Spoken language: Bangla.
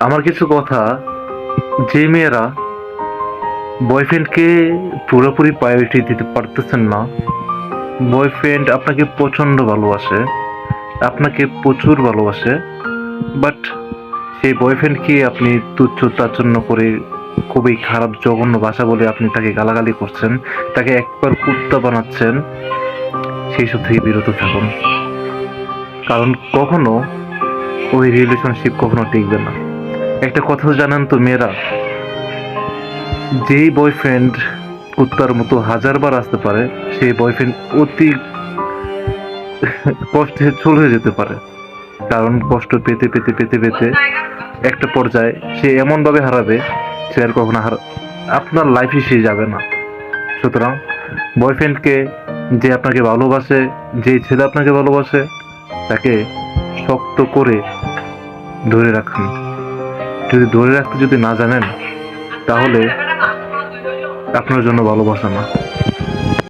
আমার কিছু কথা, যে মেয়েরা বয়ফ্রেন্ডকে পুরোপুরি প্রায়োরিটি দিতে পারতেছেন না, বয়ফ্রেন্ড আপনাকে প্রচণ্ড ভালোবাসে, আপনাকে প্রচুর ভালোবাসে, বাট সেই বয়ফ্রেন্ডকে আপনি তুচ্ছ তাচ্ছন্য করে খুবই খারাপ জঘন্য ভাষা বলে আপনি তাকে গালাগালি করছেন, তাকে একবার কুত্তা বানাচ্ছেন, সেই সব থেকে বিরত থাকুন। কারণ কখনো ওই রিলেশনশিপ কখনো টিকবে না। একটা কথা জানেন তো মেয়েরা, যেই বয়ফ্রেন্ড কুত্তার মতো হাজারবার আসতে পারে, সেই বয়ফ্রেন্ড অতি কষ্টে চলে যেতে পারে। কারণ কষ্ট পেতে পেতে পেতে পেতে একটা পর্যায়ে সে এমন ভাবে হারাবে, সে আর কখনো আপনার লাইফে সে যাবে না। সুতরাং বয়ফ্রেন্ডকে, যে আপনাকে ভালোবাসে, যে ছেলে আপনাকে ভালোবাসে, তাকে শক্ত করে ধরে রাখুন। যদি ধরে রাখতে যদি না জানেন, তাহলে আপনার জন্য ভালোবাসা না।